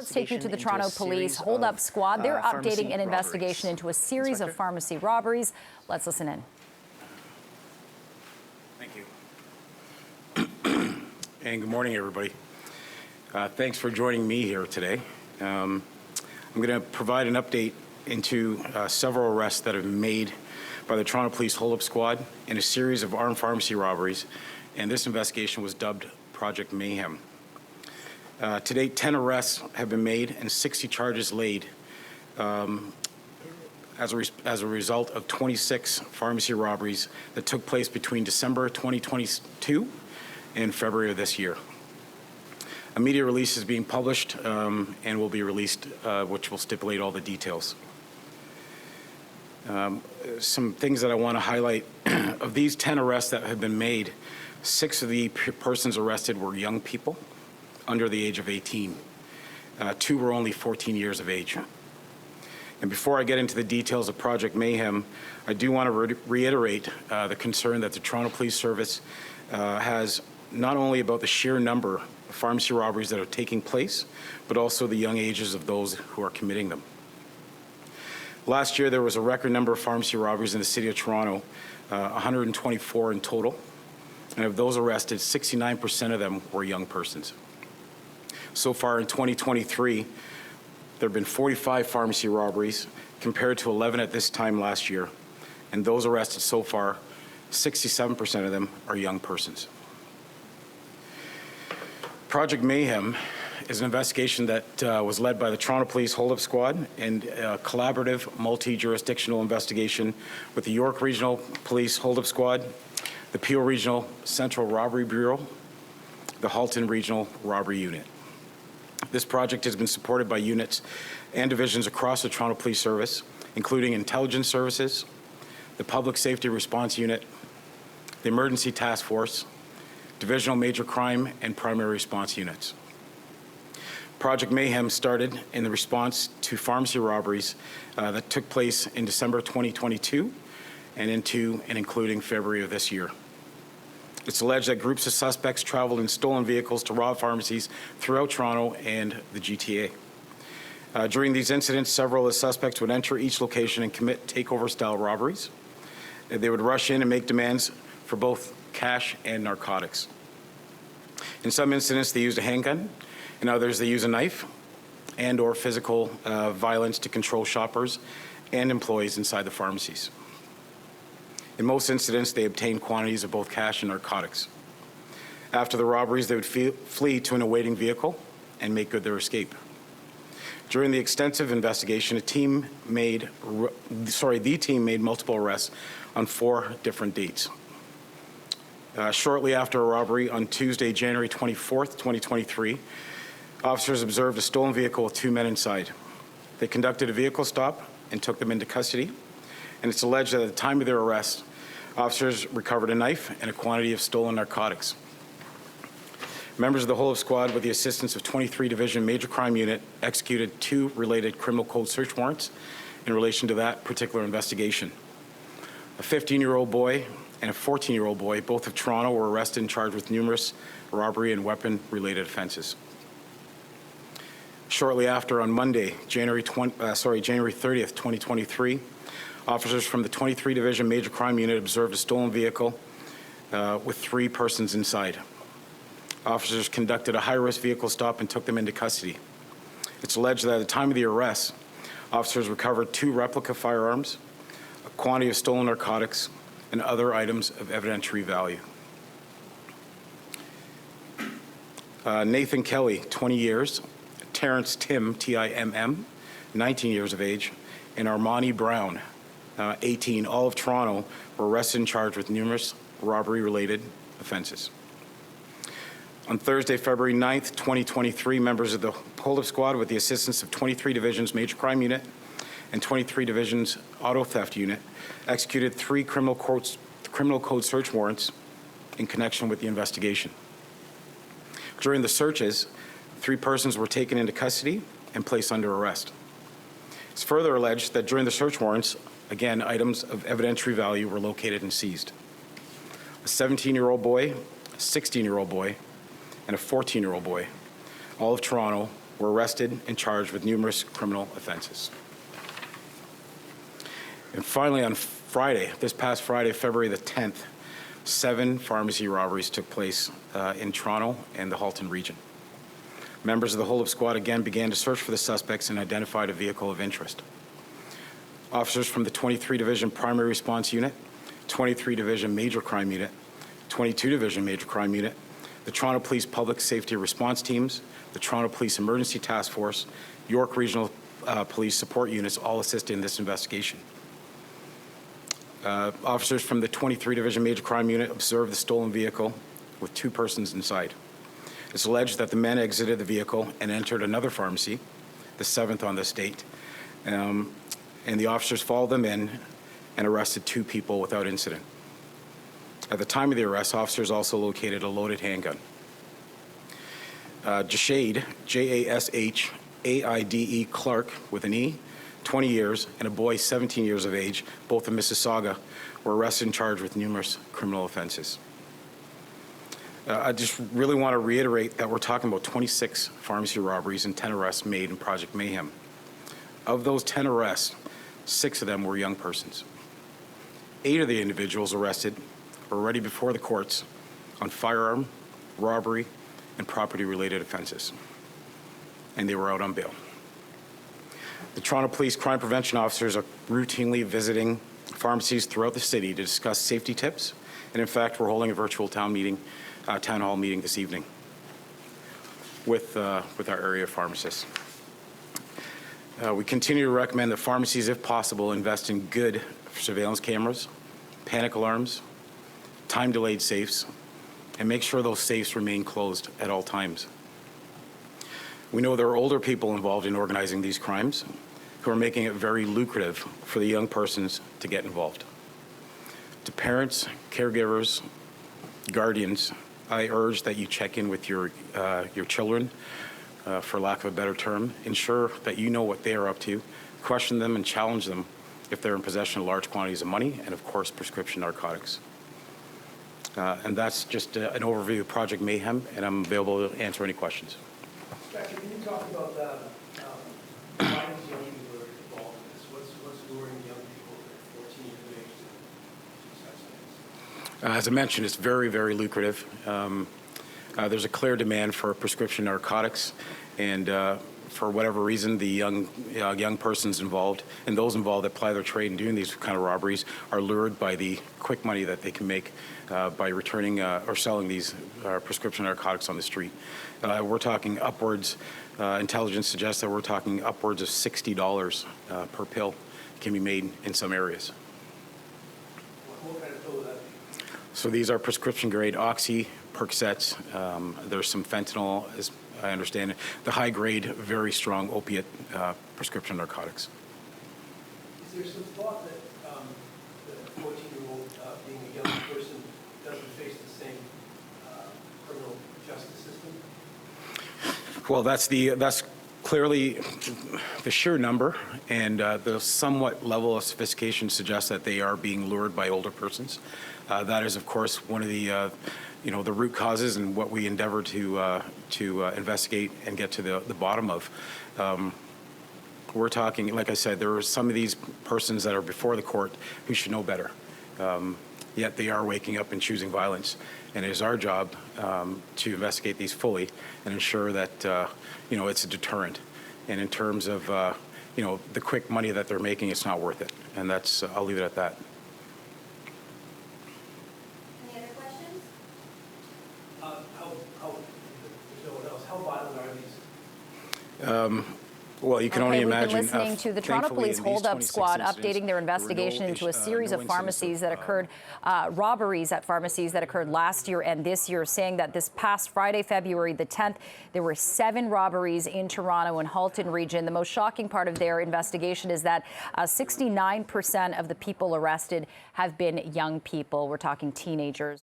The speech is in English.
Let's take you to the Toronto Police Hold-Up Squad. They're updating an investigation into a series of pharmacy robberies. Let's listen in. Thank you. And good morning, everybody. Thanks for joining me here today. I'm going to provide an update into several arrests that have been made by the Toronto Police Hold-Up Squad in a series of armed pharmacy robberies, and this investigation was dubbed Project Mayhem. To date, 10 arrests have been made and 60 charges laid as a result of 26 pharmacy robberies that took place between December 2022 and February of this year. A media release is being published and will be released, which will stipulate all the details. Some things that I want to highlight. Of these 10 arrests that have been made, 6 of the persons arrested were young people under the age of 18. 2 were only 14 years of age. And before I get into the details of Project Mayhem, I do want to reiterate the concern that the Toronto Police Service has not only about the sheer number of pharmacy robberies that are taking place, but also the young ages of those who are committing them. Last year, there was a record number of pharmacy robberies in the City of Toronto, 124 in total. And of those arrested, 69% of them were young persons. So far in 2023, there have been 45 pharmacy robberies compared to 11 at this time last year. And those arrested so far, 67% of them are young persons. Project Mayhem is an investigation that was led by the Toronto Police Hold-Up Squad and a collaborative multi-jurisdictional investigation with the York Regional Police Hold-Up Squad, the Peel Regional Central Robbery Bureau, the Halton Regional Robbery Unit. This project has been supported by units and divisions across the Toronto Police Service, including Intelligence Services, the Public Safety Response Unit, the Emergency Task Force, Divisional Major Crime, and Primary Response Units. Project Mayhem started in the response to pharmacy robberies that took place in December 2022 and into and including February of this year. It's alleged that groups of suspects traveled in stolen vehicles to rob pharmacies throughout Toronto and the GTA. During these incidents, several of the suspects would enter each location and commit takeover-style robberies. They would rush in and make demands for both cash and narcotics. In some incidents, they used a handgun. In others, they use a knife and or physical violence to control shoppers and employees inside the pharmacies. In most incidents, they obtained quantities of both cash and narcotics. After the robberies, they would flee to an awaiting vehicle and make good their escape. During the extensive investigation, the team made multiple arrests on 4 different dates. Shortly after a robbery on Tuesday, January 24th, 2023, officers observed a stolen vehicle with 2 men inside. They conducted a vehicle stop and took them into custody. And it's alleged that at the time of their arrest, officers recovered a knife and a quantity of stolen narcotics. Members of the Hold-Up Squad, with the assistance of 23 Division Major Crime Unit, executed 2 related criminal code search warrants in relation to that particular investigation. A 15-year-old boy and a 14-year-old boy, both of Toronto, were arrested and charged with numerous robbery and weapon-related offenses. Shortly after, on Monday, January 30th, 2023, officers from the 23 Division Major Crime Unit observed a stolen vehicle with 3 persons inside. Officers conducted a high-risk vehicle stop and took them into custody. It's alleged that at the time of the arrest, officers recovered 2 replica firearms, a quantity of stolen narcotics, and other items of evidentiary value. Nathan Kelly, 20 years, Terrence Tim, T-I-M-M, 19 years of age, and Armani Brown, 18, all of Toronto, were arrested and charged with numerous robbery-related offenses. On Thursday, February 9th, 2023, members of the Hold-Up Squad, with the assistance of 23 Divisions Major Crime Unit and 23 Divisions Auto Theft Unit, executed 3 criminal code search warrants in connection with the investigation. During the searches, 3 persons were taken into custody and placed under arrest. It's further alleged that during the search warrants, again, items of evidentiary value were located and seized. A 17-year-old boy, a 16-year-old boy, and a 14-year-old boy, all of Toronto, were arrested and charged with numerous criminal offenses. And finally, on Friday, this past Friday, February the 10th, 7 pharmacy robberies took place in Toronto and the Halton region. Members of the hold-up squad again began to search for the suspects and identified a vehicle of interest. Officers from the 23 Division Primary Response Unit, 23 Division Major Crime Unit, 22 Division Major Crime Unit, the Toronto Police Public Safety Response Teams, the Toronto Police Emergency Task Force, York Regional Police Support Units all assisted in this investigation. Officers from the 23 Division Major Crime Unit observed the stolen vehicle with 2 persons inside. It's alleged that the men exited the vehicle and entered another pharmacy, the 7th on this date, and the officers followed them in and arrested 2 people without incident. At the time of the arrest, officers also located a loaded handgun. Jashade, J-A-S-H-A-I-D-E Clark, with an E, 20 years, and a boy 17 years of age, both in Mississauga, were arrested and charged with numerous criminal offenses. I just really want to reiterate that we're talking about 26 pharmacy robberies and 10 arrests made in Project Mayhem. Of those 10 arrests, 6 of them were young persons. 8 of the individuals arrested were already before the courts on firearm, robbery, and property-related offenses, and they were out on bail. The Toronto Police Crime Prevention officers are routinely visiting pharmacies throughout the city to discuss safety tips, and in fact, we're holding a virtual town hall meeting this evening with our area pharmacists. We continue to recommend that pharmacies, if possible, invest in good surveillance cameras, panic alarms, time-delayed safes, and make sure those safes remain closed at all times. We know there are older people involved in organizing these crimes who are making it very lucrative for the young persons to get involved. To parents, caregivers, guardians, I urge that you check in with your children, for lack of a better term. Ensure that you know what they are up to, question them and challenge them if they're in possession of large quantities of money and, of course, prescription narcotics. And that's just an overview of Project Mayhem, and I'm available to answer any questions. Jackie, can you talk about why these young people are involved in this? What's luring young people at 14 years of age to such things? As I mentioned, it's very, very lucrative. There's a clear demand for prescription narcotics, and for whatever reason, the young persons involved and those involved that ply their trade in doing these kind of robberies are lured by the quick money that they can make by returning or selling these prescription narcotics on the street. We're talking upwards, intelligence suggests that we're talking upwards of $60 per pill can be made in some areas. What kind of pill would that be? So these are prescription grade oxy, Percocets. There's some fentanyl, as I understand it. The high grade, very strong opiate prescription narcotics. Is there some thought that the 14-year-old being a young person doesn't face the same criminal justice system? Well, that's clearly the sheer number, and the somewhat level of sophistication suggests that they are being lured by older persons. That is, of course, one of the the root causes and what we endeavor to investigate and get to the bottom of. We're talking, like I said, there are some of these persons that are before the court who should know better. Yet they are waking up and choosing violence. And it is our job to investigate these fully and ensure that, it's a deterrent. And in terms of, the quick money that they're making, it's not worth it. And that's, I'll leave it at that. Any other questions? If no one else, how violent are these? Well, you can only We've imagine. been listening to the Toronto Thankfully, Police in these hold-up 26 squad incidents, updating their there were investigation into a series of pharmacies that occurred, robberies at pharmacies that occurred last year and this year, saying that this past Friday, February the 10th, there were 7 robberies in Toronto and Halton region. The most shocking part of their investigation is that 69% of the people arrested have been young people. We're talking teenagers.